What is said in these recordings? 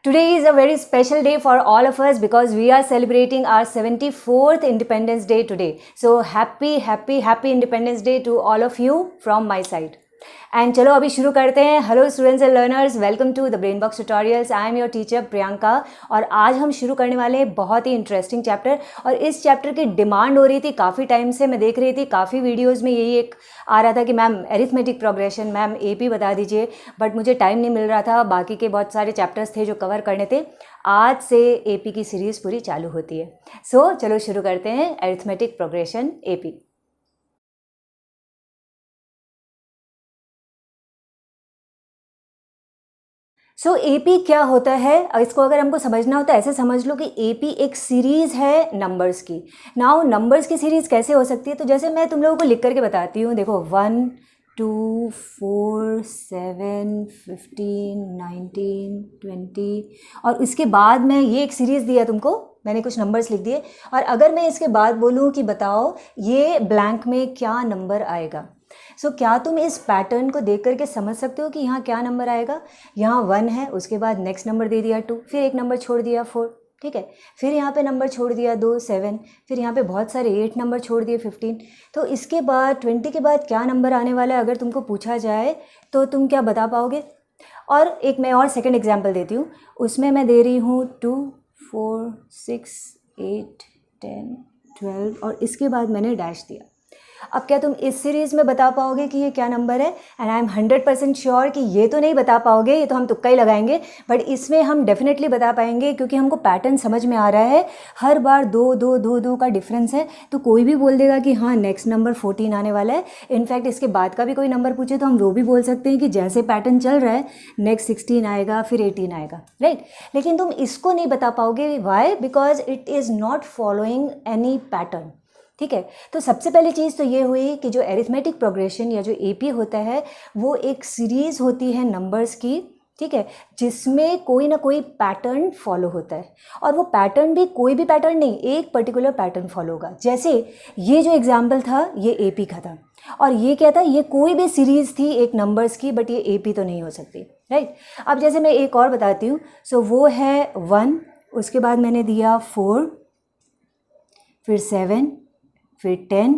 Today is a very special day for all of us because we are celebrating our 74th Independence Day today. So happy Independence Day to all of you from my side. And चलो अभी शुरू करते हैं. Hello students and learners, welcome to the Brainbox tutorials. I am your teacher Priyanka और आज हम शुरू करने वाले हैं बहुत ही इंटरेस्टिंग चैप्टर. और इस चैप्टर की डिमांड हो रही थी काफ़ी टाइम से. मैं देख रही थी काफ़ी वीडियोस में यही एक आ रहा था कि ma'am arithmetic progression, ma'am AP बता दीजिए, बट मुझे टाइम नहीं मिल रहा था. बाकी के बहुत सारे चैप्टर्स थे जो कवर करने थे. आज से एपी की सीरीज़ पूरी चालू होती है. सो चलो शुरू करते हैं एरिथमेटिक प्रोग्रेशन एपी. सो एपी क्या होता है, इसको अगर हमको समझना होता है ऐसे समझ लो कि एपी एक सीरीज़ है नंबर्स की. नाउ नंबर्स की सीरीज़ कैसे हो सकती है, तो जैसे मैं तुम लोगों को लिख करके बताती हूँ. देखो 1 2 4 7 15 19 20 और इसके बाद मैं ये एक सीरीज़ दिया तुमको, मैंने कुछ नंबर्स लिख दिए. और अगर मैं इसके बाद बोलूँ कि बताओ ये ब्लैंक में क्या नंबर आएगा, सो क्या तुम इस पैटर्न को देख करके समझ सकते हो कि यहाँ क्या नंबर आएगा. यहाँ 1 है, उसके बाद नेक्स्ट नंबर दे दिया 2, फिर एक नंबर छोड़ दिया 4, ठीक है, फिर यहाँ पे नंबर छोड़ दिया 2 7, फिर यहाँ पे बहुत सारे 8 नंबर छोड़ दिए 15. तो इसके बाद 20 के बाद क्या नंबर आने वाला है अगर तुमको पूछा जाए तो तुम क्या बता पाओगे. और एक मैं और सेकेंड एग्जाम्पल देती हूँ, उसमें मैं दे रही हूँ 2 4 6 8 10 12 और इसके बाद मैंने डैश दिया. अब क्या तुम इस सीरीज़ में बता पाओगे कि ये क्या नंबर है. एंड आई एम 100% श्योर कि ये तो नहीं बता पाओगे, ये तो हम तुक्का ही लगाएंगे, बट इसमें हम डेफिनेटली बता पाएंगे क्योंकि हमको पैटर्न समझ में आ रहा है. हर बार 2 2 2 2 का डिफरेंस है, तो कोई भी बोल देगा कि हाँ नेक्स्ट नंबर 14 आने वाला है. इनफैक्ट इसके बाद का भी कोई नंबर पूछे तो हम वो भी बोल सकते हैं कि जैसे पैटर्न चल रहा है नेक्स्ट 16 आएगा, फिर 18 आएगा, राइट. लेकिन तुम इसको नहीं बता पाओगे. Why? Because it is not following any pattern. ठीक है, तो सबसे पहली चीज़ तो ये हुई कि जो एरिथमेटिक प्रोग्रेशन या जो एपी होता है वो एक सीरीज़ होती है नंबर्स की, ठीक है, जिसमें कोई ना कोई पैटर्न फॉलो होता है. और वो पैटर्न भी कोई भी पैटर्न नहीं, एक पर्टिकुलर पैटर्न फॉलो होगा. जैसे ये जो एग्जाम्पल था ये एपी का था, और ये क्या था, ये कोई भी सीरीज़ थी एक नंबर्स की, बट ये एपी तो नहीं हो सकती, राइट. अब जैसे मैं एक और बताती हूँ. सो वो है 1, उसके बाद मैंने दिया 4, फिर 7, फिर 10,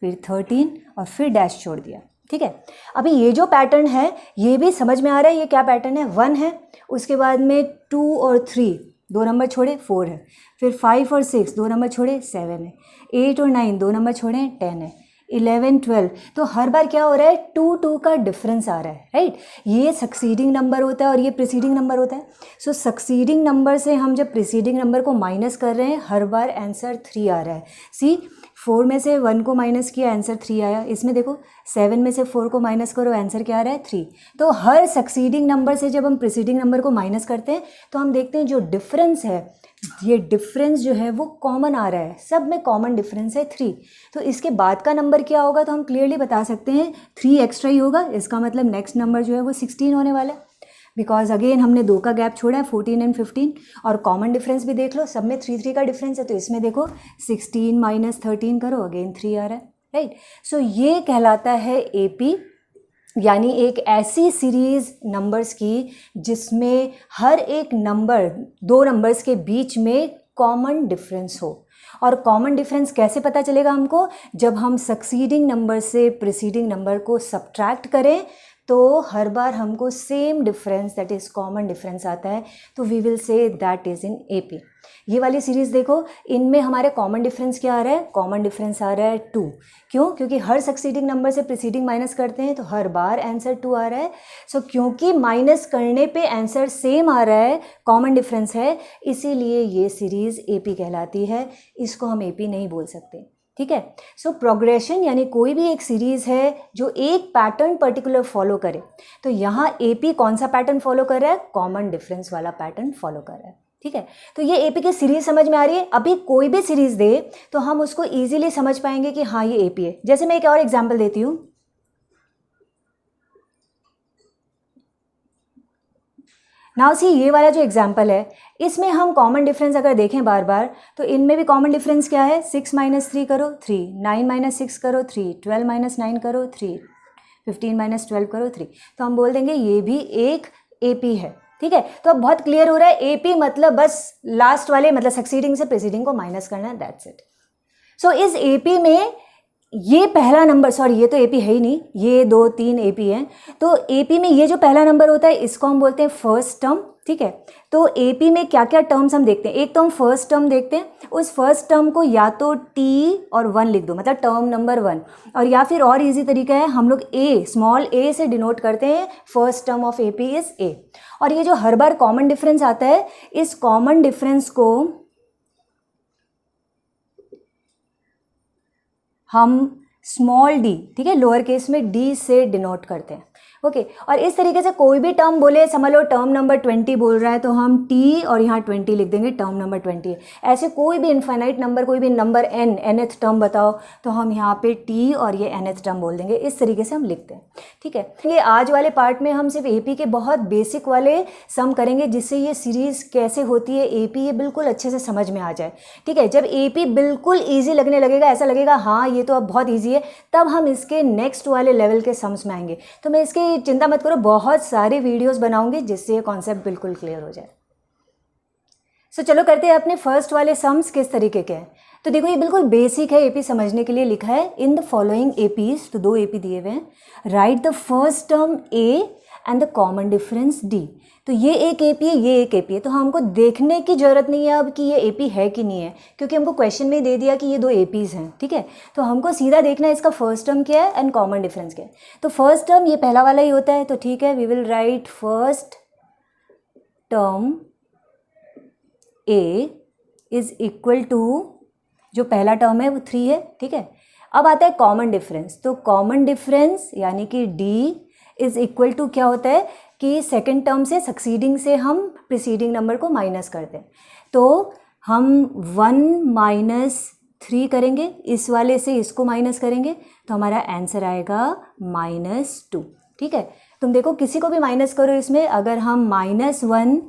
फिर 13 और फिर डैश छोड़ दिया, ठीक है. अभी ये जो पैटर्न है ये भी समझ में आ रहा है. ये क्या पैटर्न है, 1 है, उसके बाद में 2 और 3 2 नंबर छोड़े 4 है, फिर 5 और 6 2 नंबर छोड़े 7 है, 8 और 9 2 नंबर छोड़े 10 है, 11 12. तो हर बार क्या हो रहा है, 2 2 का डिफरेंस आ रहा है, राइट. ये सक्सीडिंग नंबर होता है और ये प्रीसीडिंग नंबर होता है. सो सक्सीडिंग नंबर से हम जब प्रीसीडिंग नंबर को माइनस कर रहे हैं हर बार आंसर 3 आ रहा है. सी 4 में से 1 को माइनस किया, आंसर 3 आया. इसमें देखो 7 में से 4 को माइनस करो, आंसर क्या आ रहा है 3. तो हर सक्सीडिंग नंबर से जब हम प्रीसीडिंग नंबर को माइनस करते हैं तो हम देखते हैं जो डिफरेंस है, ये डिफरेंस जो है वो कॉमन आ रहा है. सब में कॉमन डिफरेंस है 3. तो इसके बाद का नंबर क्या होगा, तो हम क्लियरली बता सकते हैं 3 एक्स्ट्रा ही होगा. इसका मतलब नेक्स्ट नंबर जो है वो 16 होने वाला है, बिकॉज अगेन हमने 2 का गैप छोड़ा है, 14 एंड 15. और कॉमन डिफरेंस भी देख लो, सब में 3 3 का डिफरेंस है. तो इसमें देखो 16 माइनस 13 करो, अगेन 3 आ रहा है, राइट. सो ये कहलाता है एपी, यानी एक ऐसी सीरीज़ नंबर्स की जिसमें हर एक नंबर 2 नंबर्स के बीच में कॉमन डिफरेंस हो. और कॉमन डिफरेंस कैसे पता चलेगा हमको, जब हम सक्सीडिंग नंबर से प्रीसीडिंग नंबर को सब्ट्रैक्ट करें तो हर बार हमको same difference, that is common difference आता है. तो we will say that is in AP. ये वाली सीरीज़ देखो, इनमें हमारे कॉमन डिफरेंस क्या आ रहा है, कॉमन डिफरेंस आ रहा है 2. क्यों? क्योंकि हर सक्सीडिंग नंबर से प्रीसीडिंग माइनस करते हैं तो हर बार आंसर 2 आ रहा है. सो क्योंकि माइनस करने पे आंसर सेम आ रहा है, कॉमन डिफरेंस है, इसीलिए ये सीरीज़ एपी कहलाती है. इसको हम एपी नहीं बोल सकते, ठीक है. सो प्रोग्रेशन यानी कोई भी एक सीरीज़ है जो एक पैटर्न पर्टिकुलर फॉलो करे. तो यहाँ एपी कौन सा पैटर्न फॉलो कर रहा है, कॉमन डिफरेंस वाला पैटर्न फॉलो कर रहा है, ठीक है. तो ये एपी की सीरीज़ समझ में आ रही है. अभी कोई भी सीरीज़ दे तो हम उसको ईजिली समझ पाएंगे कि हाँ ये एपी है. जैसे मैं एक और एग्जाम्पल देती हूँ. नाउ सी ये वाला जो एग्जाम्पल है इसमें हम कॉमन डिफरेंस अगर देखें बार बार तो इनमें भी कॉमन डिफरेंस क्या है, 6 माइनस 3 करो 3, 9 माइनस 6 करो 3, 12 माइनस 9 करो 3, 15 माइनस 12 करो 3. तो हम बोल देंगे ये भी एक एपी है, ठीक है, तो अब बहुत क्लियर हो रहा है, एपी मतलब बस लास्ट वाले मतलब सक्सीडिंग से प्रीसीडिंग को माइनस करना है, दैट्स इट। सो इस एपी में ये पहला नंबर, सॉरी ये तो एपी है ही नहीं, ये 2 3 एपी हैं, तो एपी में ये जो पहला नंबर होता है इसको हम बोलते हैं फर्स्ट टर्म, ठीक है। तो एपी में क्या क्या टर्म्स हम देखते हैं, एक तो हम फर्स्ट टर्म देखते हैं, उस फर्स्ट टर्म को या तो टी और 1 लिख दो, मतलब टर्म नंबर 1, और या फिर और इजी तरीका है, हम लोग ए स्मॉल ए से डिनोट करते हैं, first term of AP is a. और ये जो हर बार कॉमन डिफरेंस आता है, इस कॉमन डिफरेंस को हम स्मॉल डी, ठीक है, लोअर केस में डी से डिनोट करते हैं, ओके। और इस तरीके से कोई भी टर्म बोले, समझ लो टर्म नंबर 20 बोल रहा है तो हम टी और यहाँ 20 लिख देंगे, टर्म नंबर 20 है। ऐसे कोई भी इनफाइनाइट नंबर, कोई भी नंबर nth टर्म बताओ तो हम यहाँ पे टी और ये nth टर्म बोल देंगे, इस तरीके से हम लिखते हैं, ठीक है। ये आज वाले पार्ट में हम सिर्फ एपी के बहुत बेसिक वाले सम करेंगे, जिससे ये सीरीज़ कैसे होती है एपी, ये बिल्कुल अच्छे से समझ में आ जाए, ठीक है। जब एपी बिल्कुल ईजी लगने लगेगा, ऐसा लगेगा हाँ ये तो अब बहुत ईजी है, तब हम इसके नेक्स्ट वाले लेवल के सम्स में आएंगे। तो मैं इसकी चिंता मत करो, बहुत सारे वीडियोस बनाऊंगी जिससे ये कॉन्सेप्ट बिल्कुल क्लियर हो जाए। सो चलो करते हैं अपने फर्स्ट वाले सम्स किस तरीके के हैं। तो देखो ये बिल्कुल बेसिक है, एपी समझने के लिए लिखा है, इन द फॉलोइंग एपीज, तो 2 एपी दिए हुए हैं, right the first term A and the common difference D. तो ये एक एपी है, ये एक एपी है, तो हमको देखने की जरूरत नहीं है अब कि ये एपी है कि नहीं है, क्योंकि हमको क्वेश्चन में दे दिया कि ये 2 एपीज हैं, ठीक है। तो हमको सीधा देखना है इसका फर्स्ट टर्म क्या है एंड कॉमन डिफरेंस क्या है। तो फर्स्ट टर्म ये पहला वाला ही होता है, तो ठीक है, we will write first term a is equal to, जो पहला टर्म है वो 3 है, ठीक है। अब आता है कॉमन डिफरेंस, तो कॉमन डिफरेंस यानी कि डी इज इक्वल टू क्या होता है कि सेकेंड टर्म से सक्सीडिंग से हम प्रीसीडिंग नंबर को माइनस करते हैं, तो हम 1 - 3 करेंगे, इस वाले से इसको माइनस करेंगे, तो हमारा आंसर आएगा -2, ठीक है। तुम देखो किसी को भी माइनस करो इसमें, अगर हम -1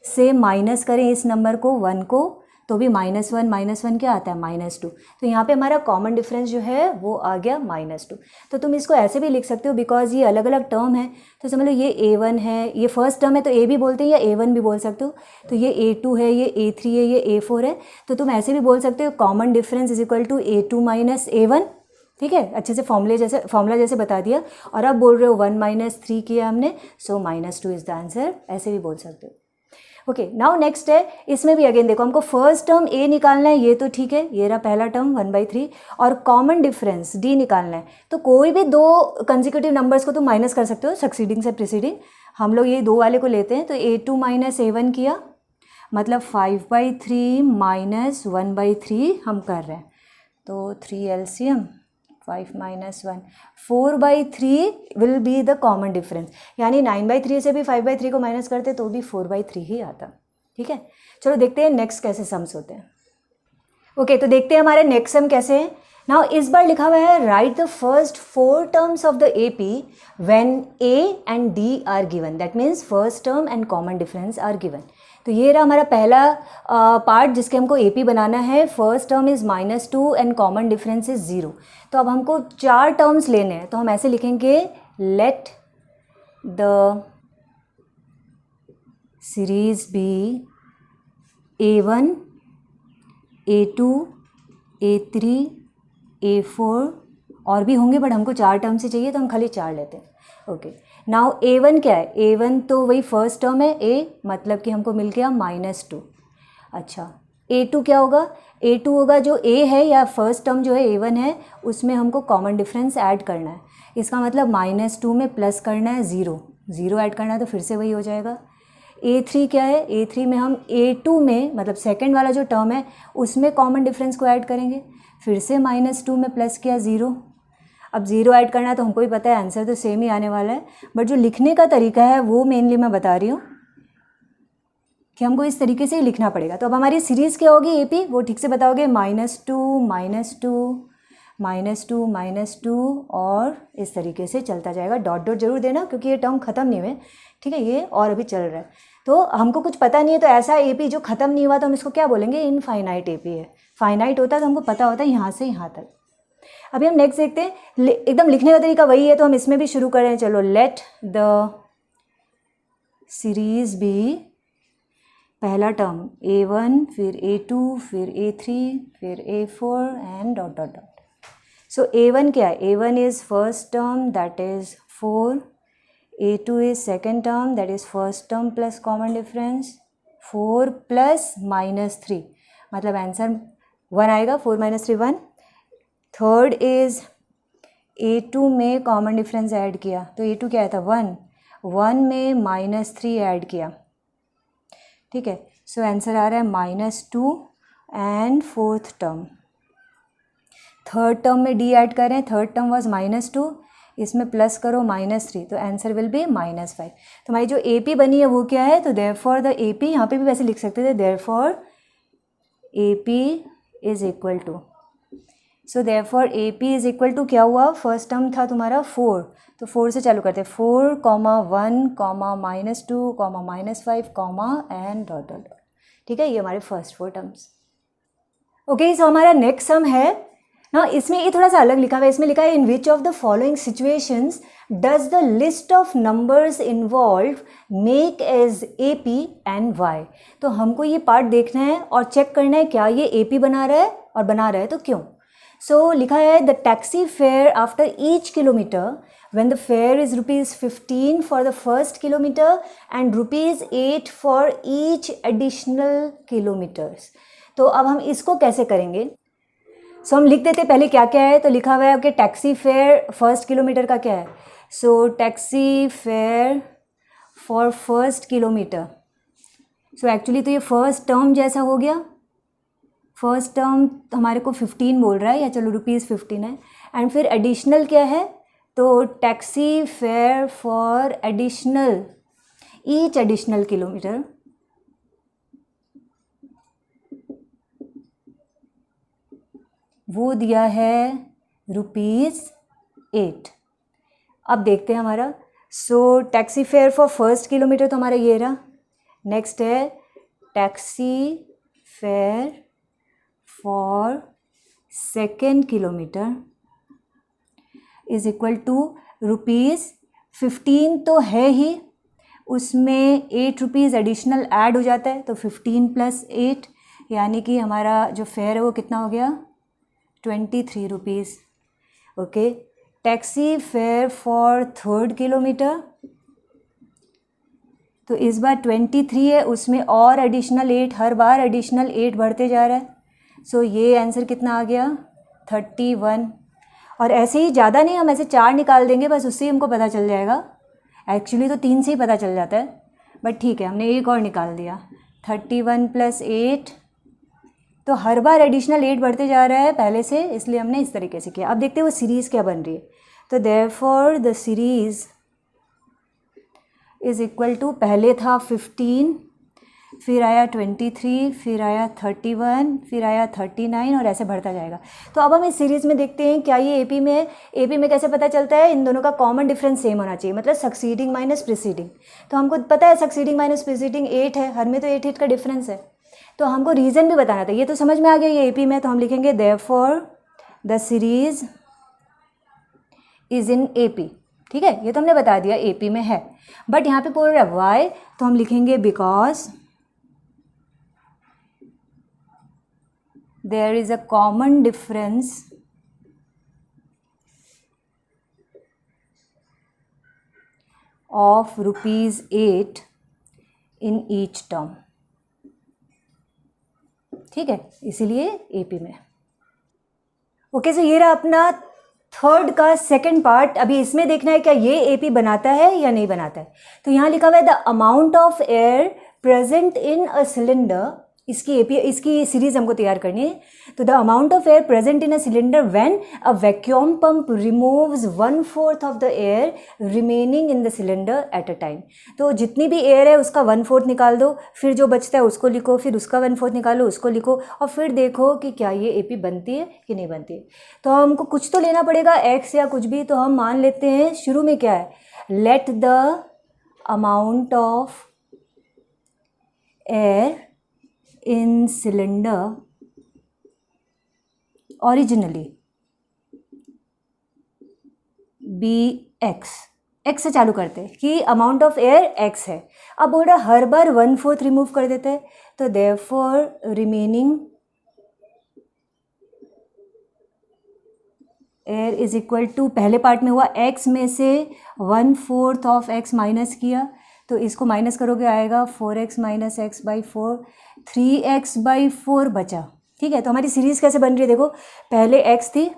से माइनस करें इस नंबर को 1 को, तो भी -1 क्या आता है -2, तो यहाँ पे हमारा कॉमन डिफरेंस जो है वो आ गया -2। तो तुम इसको ऐसे भी लिख सकते हो, बिकॉज ये अलग अलग टर्म है, तो समझ लो ये A1 है, ये फर्स्ट टर्म है तो A भी बोलते हैं या A1 भी बोल सकते हो, तो ये A2 है, ये A3 है, ये A4 है, तो तुम ऐसे भी बोल सकते हो common difference is equal to A2 - A1, ठीक है। अच्छे से फॉर्मूला जैसे बता दिया, और अब बोल रहे हो 1 - 3 किया हमने, सो -2 इज द आंसर, ऐसे भी बोल सकते हो, ओके। नाउ नेक्स्ट है, इसमें भी अगेन देखो हमको फर्स्ट टर्म ए निकालना है, ये तो ठीक है, ये रहा पहला टर्म 1/3, और कॉमन डिफरेंस डी निकालना है, तो कोई भी 2 कंसेक्यूटिव नंबर्स को तुम माइनस कर सकते हो सक्सीडिंग से प्रीसीडिंग। हम लोग ये 2 वाले को लेते हैं, तो A2 - A1 किया, मतलब 5/3 - 1/3 हम कर रहे हैं, तो 3 LCM 5 - 1 4/3 will be the common difference, यानी 9/3 से भी 5/3 को माइनस करते तो भी 4/3 ही आता, ठीक है। चलो देखते हैं नेक्स्ट कैसे सम्स होते हैं, ओके। तो देखते हैं हमारे नेक्स्ट सम कैसे हैं। नाउ इस बार लिखा हुआ है write the first 4 terms of the AP when a and d are given, that means first term and common difference are given. तो ये रहा हमारा पहला पार्ट जिसके हमको एपी बनाना है, first term is -2 and common difference is 0। तो अब हमको 4 टर्म्स लेने हैं, तो हम ऐसे लिखेंगे let the series B A1 A2 A3 A4, और भी होंगे बट हमको 4 टर्म से चाहिए तो हम खाली 4 लेते हैं, ओके। नाउ A1 क्या है, A1 तो वही फर्स्ट टर्म है A, मतलब कि हमको मिल गया -2। अच्छा A2 क्या होगा, A2 होगा जो A है या फर्स्ट टर्म जो है A1 है, उसमें हमको कॉमन डिफरेंस ऐड करना है, इसका मतलब -2 में प्लस करना है 0 ऐड करना है, तो फिर से वही हो जाएगा। A3 क्या है, A3 में हम A2 में मतलब सेकंड वाला जो टर्म है उसमें कॉमन डिफरेंस को ऐड करेंगे, फिर से -2 में प्लस किया 0। अब 0 ऐड करना है तो हमको भी पता है आंसर तो सेम ही आने वाला है, बट जो लिखने का तरीका है वो मेनली मैं बता रही हूँ कि हमको इस तरीके से ही लिखना पड़ेगा। तो अब हमारी सीरीज़ क्या होगी एपी, वो ठीक से बताओगे, -2 -2 और इस तरीके से चलता जाएगा। डॉट डॉट जरूर देना क्योंकि ये टर्म ख़त्म नहीं हुए, ठीक है, ये और अभी चल रहा है, तो हमको कुछ पता नहीं है, तो ऐसा एपी जो ख़त्म नहीं हुआ तो हम इसको क्या बोलेंगे, इनफाइनाइट एपी है। फाइनाइट होता है तो हमको पता होता है यहाँ से यहाँ तक। अभी हम नेक्स्ट देखते हैं, एकदम लिखने का तरीका वही है तो हम इसमें भी शुरू कर रहे हैं। चलो लेट द सीरीज बी, पहला टर्म A1, फिर A2, फिर A3, फिर A4 and dot dot dot. So A1 क्या है? A1 is first term that is 4, A2 is second term that is first term plus common difference 4 plus -3, मतलब answer 1 आएगा. 4 - 3 1. Third is A2 में common difference add किया तो A2 क्या आया था? 1. 1 में -3 ऐड किया. ठीक है, सो आंसर आ रहा है -2 and fourth term. Third term में D ऐड करें, थर्ड टर्म वॉज -2, इसमें प्लस करो -3 तो आंसर विल बी -5. तो हमारी जो AP बनी है वो क्या है? तो देयरफॉर द AP, यहाँ पे भी वैसे लिख सकते थे therefore AP is equal to. So therefore AP is equal to क्या हुआ? फर्स्ट टर्म था तुम्हारा 4, तो 4 से चालू करते हैं. 4, 1, -2, -5, एंड डॉट डॉट डॉट. ठीक है, ये हमारे फर्स्ट 4 टर्म्स. ओके, सो हमारा नेक्स्ट सम है ना, इसमें ये थोड़ा सा अलग लिखा हुआ है. इसमें लिखा है in which of the following situations does the list of numbers involve make as AP and Y. तो हमको ये पार्ट देखना है और चेक करना है क्या ये AP बना रहा है, और बना रहा है तो क्यों. सो लिखा है the taxi fare after each kilometre when the fare is ₹15 for the first kilometer and ₹8 for each additional kilometers. तो अब हम इसको कैसे करेंगे? सो हम लिख देते पहले क्या क्या है. तो लिखा हुआ है कि टैक्सी फेयर फर्स्ट किलोमीटर का क्या है. So taxi fare for first kilometre. So actually तो ये फर्स्ट टर्म जैसा हो गया. फर्स्ट टर्म हमारे को 15 बोल रहा है, या चलो ₹15 है. एंड फिर एडिशनल क्या है? तो taxi fare for additional, each additional kilometre वो दिया है ₹8. अब देखते हैं हमारा. So taxi fare for first kilometre तो हमारा ये रहा. नेक्स्ट है taxi fare for second kilometre is equal to ₹15 तो है ही, उसमें ₹8 एडिशनल ऐड हो जाता है तो 15 + 8, यानी कि हमारा जो फेयर है वो कितना हो गया? ₹23. Okay, taxi fare for third kilometre तो इस बार 23 है, उसमें और एडिशनल 8, हर बार एडिशनल 8 बढ़ते जा रहा है. सो ये आंसर कितना आ गया? 31. और ऐसे ही ज़्यादा नहीं, हम ऐसे 4 निकाल देंगे बस, उससे ही हमको पता चल जाएगा. एक्चुअली तो 3 से ही पता चल जाता है, बट ठीक है हमने एक और निकाल दिया. 31 + 8, तो हर बार एडिशनल 8 बढ़ते जा रहा है पहले से, इसलिए हमने इस तरीके से किया. अब देखते हैं वो सीरीज़ क्या बन रही है. तो therefore the series is equal to, पहले था 15, फिर आया 23, फिर आया 31, फिर आया 39 और ऐसे बढ़ता जाएगा. तो अब हम इस सीरीज़ में देखते हैं क्या ये AP में है. AP में कैसे पता चलता है? इन दोनों का कॉमन डिफरेंस सेम होना चाहिए, मतलब सक्सीडिंग माइनस प्रीसीडिंग. तो हमको पता है सक्सीडिंग माइनस प्रीसीडिंग 8 है, हर में तो 8 का डिफरेंस है. तो हमको रीज़न भी बताना था. ये तो समझ में आ गया ये AP में, तो हम लिखेंगे therefore the series is in AP. ठीक है, ये तो हमने बता दिया AP में है. बट यहाँ पे बोल रहा है वाई, तो हम लिखेंगे because there is a common difference of ₹8 in each term. ठीक है, इसीलिए AP में. ओके, सो ये रहा अपना थर्ड का सेकंड पार्ट. अभी इसमें देखना है क्या ये AP बनाता है या नहीं बनाता है. तो यहाँ लिखा हुआ है the amount of air present in a cylinder. इसकी सीरीज हमको तैयार करनी है. तो the amount of air present in a cylinder when a vacuum pump removes 1/4 of the air remaining in the cylinder at a time. तो जितनी भी air है उसका 1/4 निकाल दो, फिर जो बचता है उसको लिखो, फिर उसका 1/4 निकालो, उसको लिखो, और फिर देखो कि क्या ये AP बनती है कि नहीं बनती है. तो हमको कुछ तो लेना पड़ेगा, x या कुछ भी. तो हम मान लेते हैं शुरू में क्या है, let the amount of air in cylinder originally be x x से चालू करते हैं कि अमाउंट ऑफ एयर एक्स है। अब बोल रहा हर बार 1/4 रिमूव कर देते हैं, तो therefore remaining area is equal to, पहले पार्ट में हुआ एक्स में से 1/4 ऑफ एक्स माइनस किया, तो इसको माइनस करोगे आएगा 4x minus x by 4, 3x/4 बचा। ठीक है, तो हमारी सीरीज़ कैसे बन रही है देखो, पहले x थी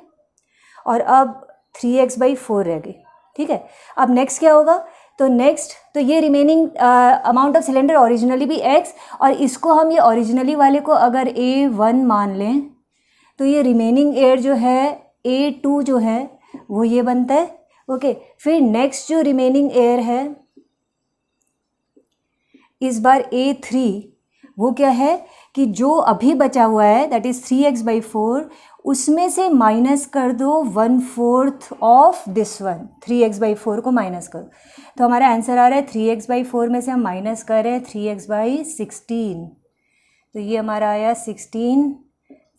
और अब 3x/4 रह गई। ठीक है, अब नेक्स्ट क्या होगा, तो नेक्स्ट तो ये remaining amount of cylinder originally भी x, और इसको हम ये ओरिजिनली वाले को अगर A1 मान लें तो ये रिमेनिंग एयर जो है A2 जो है वो ये बनता है। ओके, फिर नेक्स्ट जो रिमेनिंग एयर है इस बार A3, वो क्या है कि जो अभी बचा हुआ है दैट इज़ 3x/4, उसमें से माइनस कर दो 1/4 ऑफ दिस वन, 3x/4 को माइनस करो, तो हमारा आंसर आ रहा है 3x/4 में से हम माइनस कर रहे हैं 3x/16, तो ये हमारा आया 16,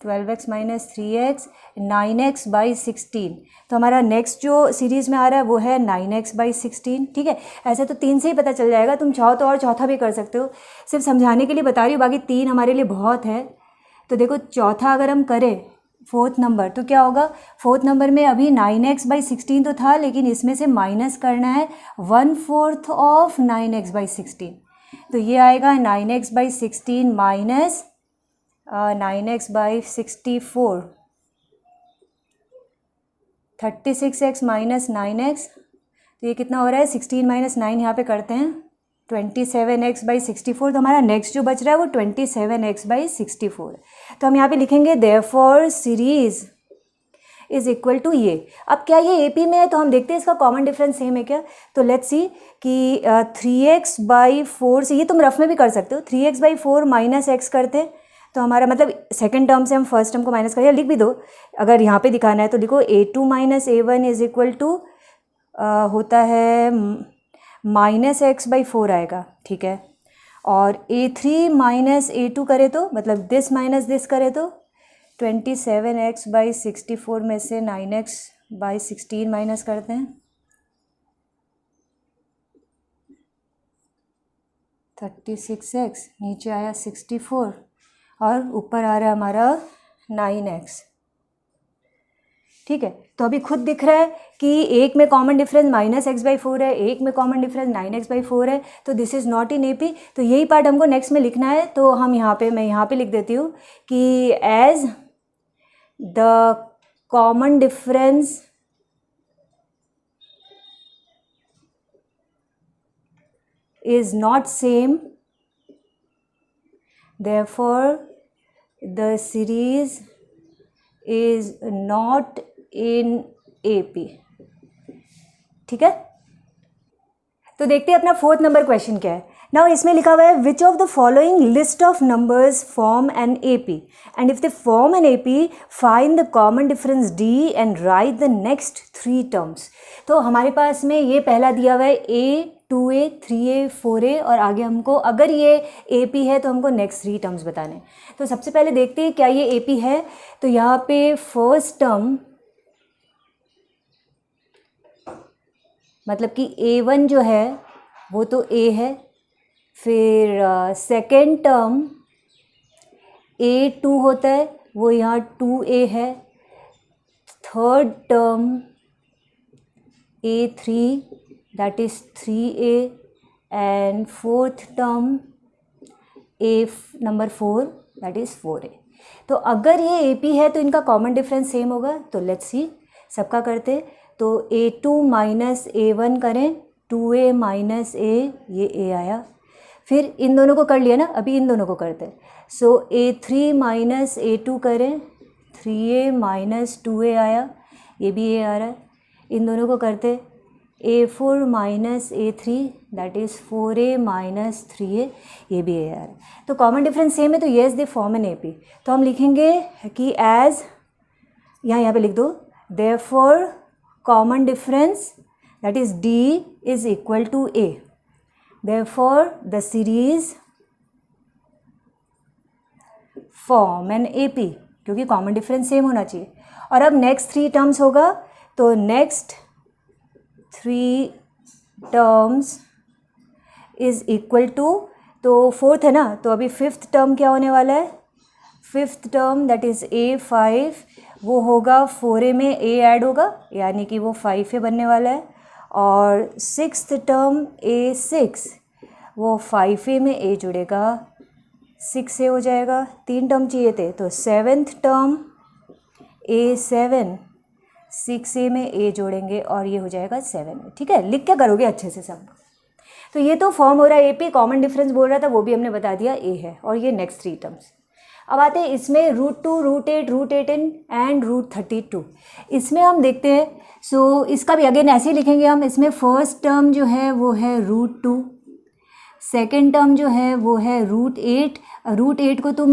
12x माइनस 3x, 9x/16, तो हमारा नेक्स्ट जो सीरीज़ में आ रहा है वो है 9x/16। ठीक है, ऐसे तो 3 से ही पता चल जाएगा, तुम चाहो तो और चौथा भी कर सकते हो, सिर्फ समझाने के लिए बता रही हूँ, बाकी 3 हमारे लिए बहुत है। तो देखो चौथा अगर हम करें 4th नंबर तो क्या होगा, 4th नंबर में अभी 9x/16 तो था, लेकिन इसमें से माइनस करना है 1/4 ऑफ 9x/16, तो ये आएगा 9x/16 minus 9x/64, 36x minus 9x, तो ये कितना हो रहा है 16 माइनस 9 यहाँ पे करते हैं 27x/64, तो हमारा नेक्स्ट जो बच रहा है वो 27x/64 है। तो हम यहाँ पे लिखेंगे therefore series is equal to ये। अब क्या ये AP में है, तो हम देखते हैं इसका कॉमन डिफरेंस सेम है क्या, तो लेट्स सी कि 3x/4 से, ये तुम रफ में भी कर सकते हो, 3x/4 माइनस x करते हैं, तो हमारा मतलब सेकंड टर्म से हम फर्स्ट टर्म को माइनस करें, लिख भी दो, अगर यहाँ पे दिखाना है तो लिखो A2 minus A1 is equal to होता है -x/4 आएगा। ठीक है, और A3 माइनस A2 करे तो मतलब दिस माइनस दिस करे तो 27x/64 में से 9x/16 माइनस करते हैं, 36x, नीचे आया 64 और ऊपर आ रहा है हमारा 9x। ठीक है, तो अभी खुद दिख रहा है कि एक में कॉमन डिफरेंस -x/4 है, एक में कॉमन डिफरेंस 9x/4 है, तो this is not in AP। तो यही पार्ट हमको नेक्स्ट में लिखना है, तो हम यहाँ पे, मैं यहाँ पे लिख देती हूँ कि as the common difference is not same, therefore the series is not in AP। ठीक है, तो देखते हैं अपना 4th नंबर क्वेश्चन क्या है। नाउ इसमें लिखा हुआ है which of the following list of numbers form an AP and if they form an AP find the common difference D and write the next 3 terms. तो हमारे पास में ये पहला दिया हुआ है A, 2A, 3A, 4A, और आगे हमको अगर ये AP है तो हमको नेक्स्ट 3 टर्म्स बताने हैं। तो सबसे पहले देखते हैं क्या ये AP है, तो यहाँ पे फर्स्ट टर्म मतलब कि A1 जो है वो तो A है, फिर सेकेंड टर्म A2 होता है वो यहाँ 2A है, third term A3 that is 3A, and fourth term number 4 that is 4A। तो अगर ये AP है तो इनका कॉमन डिफरेंस सेम होगा, तो लेट्स सी सबका करते, तो A2 माइनस A1 करें, 2A माइनस A, ये A आया, फिर इन दोनों को कर लिया ना, अभी इन दोनों को करते हैं, सो A3 माइनस A2 करें, 3A माइनस 2A आया, ये भी A आ रहा है, इन दोनों को करते A4 minus A3 that is 4A minus 3A, ये भी A आ रहा है। तो कॉमन डिफरेंस सेम है, तो yes they form an AP। तो हम लिखेंगे कि एज, यहाँ पे लिख दो, therefore common difference that is D is equal to A, therefore the series form an AP, क्योंकि कॉमन डिफरेंस सेम होना चाहिए। और अब नेक्स्ट 3 टर्म्स होगा, तो next 3 terms is equal to, तो फोर्थ है ना, तो अभी फिफ्थ टर्म क्या होने वाला है, fifth term that is A5 वो होगा 4A में A ऐड होगा, यानी कि वो 5A बनने वाला है। और सिक्स्थ टर्म A6 वो 5A में A जुड़ेगा, 6A हो जाएगा। 3 टर्म चाहिए थे, तो सेवेंथ टर्म A7 6A में A जोड़ेंगे और ये हो जाएगा 7। ठीक है, लिख क्या करोगे अच्छे से सब। तो ये तो फॉर्म हो रहा है AP, कॉमन डिफरेंस बोल रहा था वो भी हमने बता दिया A है, और ये नेक्स्ट 3 टर्म्स। अब आते हैं इसमें √2, √8, √18 एंड √32। इसमें हम देखते हैं, सो इसका भी अगेन ऐसे ही लिखेंगे हम। इसमें फर्स्ट टर्म जो है वो है √2, सेकेंड टर्म जो है वो है √8। √8 को तुम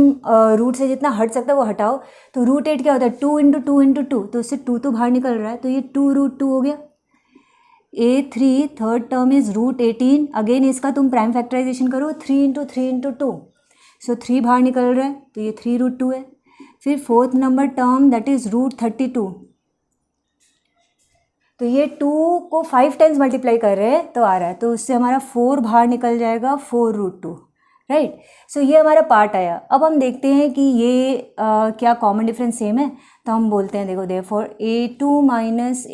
रूट से जितना हट सकता है वो हटाओ, तो √8 क्या होता है 2 × 2 × 2, तो उससे 2 तो बाहर निकल रहा है, तो ये 2√2 हो गया। A3 third term is √18, again इसका तुम प्राइम फैक्टराइजेशन करो, 3 × 3 × 2, सो 3 बाहर निकल रहा है, तो ये 3√2 है। फिर fourth number term that is √32, तो ये 2 को 5 टाइम्स मल्टीप्लाई कर रहे हैं तो आ रहा है, तो उससे हमारा 4 बाहर निकल जाएगा, 4√2, राइट। सो ये हमारा पार्ट आया। अब हम देखते हैं कि ये क्या कॉमन डिफरेंस सेम है, तो हम बोलते हैं देखो देयरफॉर A2 -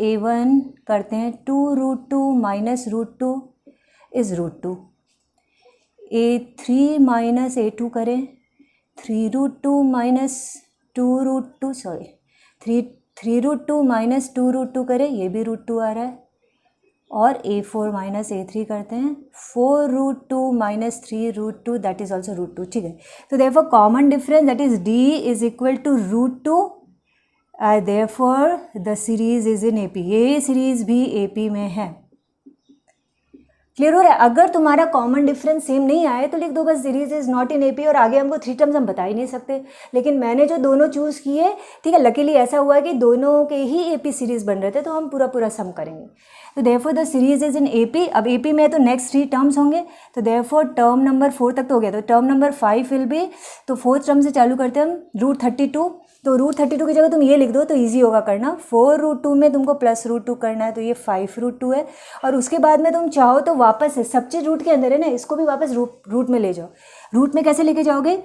A1 करते हैं, 2√2 - √2 इज √2। A3 - A2 करें, 3√2 - 2√2, सॉरी 3√2 - 2√2 करें, ये भी √2 आ रहा है। और A4 - A3 करते हैं, 4√2 - 3√2 दैट इज ऑल्सो √2। ठीक है, तो therefore common difference that is D is equal to √2, therefore the series is in AP। ये सीरीज भी AP में है। क्लियर हो रहा है। अगर तुम्हारा कॉमन डिफरेंस सेम नहीं आए तो लिख दो बस series is not in AP, और आगे हमको 3 टर्म्स हम बता ही नहीं सकते। लेकिन मैंने जो दोनों चूज़ किए, ठीक है, लकीली ऐसा हुआ कि दोनों के ही AP सीरीज बन रहे थे, तो हम पूरा सम करेंगे। तो therefore the series is in AP। अब AP में तो नेक्स्ट 3 टर्म्स होंगे, तो देयरफॉर टर्म नंबर 4 तक तो हो गया, तो टर्म नंबर 5 विल बी, तो फोर्थ टर्म से चालू करते हैं हम, √32। तो √32 की जगह तुम ये लिख दो तो ईजी होगा करना। 4√2 में तुमको प्लस √2 करना है, तो ये 5√2 है। और उसके बाद में तुम चाहो तो वापस से सब चीज़ रूट के अंदर है ना, इसको भी वापस रूट में ले जाओ। रूट में कैसे लेके जाओगे,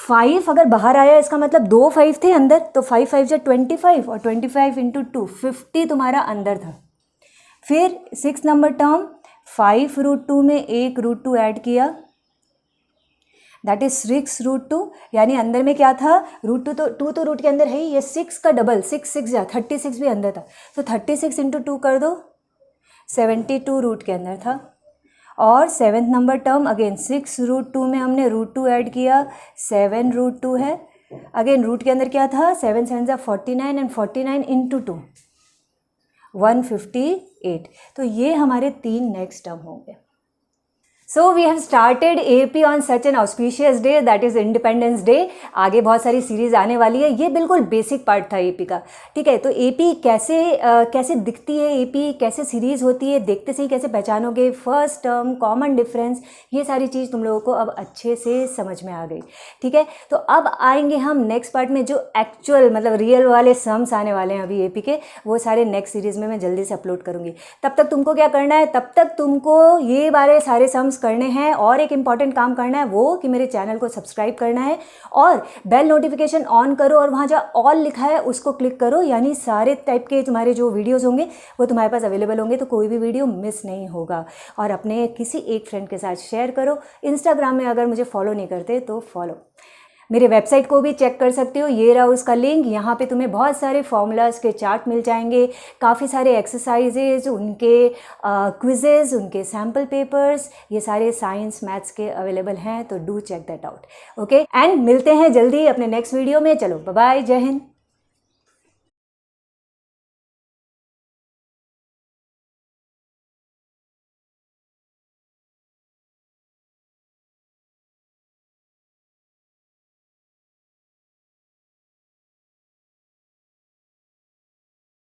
5 अगर बाहर आया इसका मतलब 2 5 थे अंदर, तो 5 5 जा 25, और 25 × 2 50 तुम्हारा अंदर था। फिर 6 नंबर टर्म 5√2 में एक √2 ऐड किया, दैट इज 6√2, यानी अंदर में क्या था, √2, तो 2 तो रूट के अंदर है ही, ये 6 का डबल 6 6 जा 36 भी अंदर था, तो 36 × 2 कर दो, 72 रूट के अंदर था। और 7th नंबर टर्म अगेन 6√2 में हमने √2 ऐड किया, 7√2 है। अगेन रूट के अंदर क्या था, 7 7 जा 49, एंड 49 × 2 158। तो ये हमारे 3 नेक्स्ट टर्म होंगे। So we have started AP on such an auspicious day, that is Independence Day। आगे बहुत सारी सीरीज आने वाली है। ये बिल्कुल बेसिक पार्ट था AP का, ठीक है। तो AP कैसे दिखती है, AP कैसे सीरीज होती है, देखते से ही कैसे पहचानोगे, फर्स्ट टर्म, कॉमन डिफरेंस, ये सारी चीज़ तुम लोगों को अब अच्छे से समझ में आ गई, ठीक है। तो अब आएंगे हम नेक्स्ट पार्ट में, जो एक्चुअल मतलब रियल वाले सम्स आने वाले हैं अभी AP के, वो सारे नेक्स्ट सीरीज़ में मैं जल्दी से अपलोड करूँगी। तब तक तुमको क्या करना है, तब तक तुमको ये वाले सारे सम्स करने हैं, और एक इंपॉर्टेंट काम करना है, वो कि मेरे चैनल को सब्सक्राइब करना है और बेल नोटिफिकेशन ऑन करो, और वहाँ जहाँ ऑल लिखा है उसको क्लिक करो, यानी सारे टाइप के तुम्हारे जो वीडियोस होंगे वो तुम्हारे पास अवेलेबल होंगे, तो कोई भी वीडियो मिस नहीं होगा। और अपने किसी एक फ्रेंड के साथ शेयर करो। इंस्टाग्राम में अगर मुझे फॉलो नहीं करते तो फॉलो। मेरे वेबसाइट को भी चेक कर सकते हो, ये रहा उसका लिंक। यहाँ पे तुम्हें बहुत सारे फॉर्मूलाज के चार्ट मिल जाएंगे, काफ़ी सारे एक्सरसाइजेज, उनके क्विजेज, उनके सैम्पल पेपर्स, ये सारे साइंस मैथ्स के अवेलेबल हैं, तो do check that out. Okay, and मिलते हैं जल्दी अपने नेक्स्ट वीडियो में। चलो बाय बाय, जय हिंद।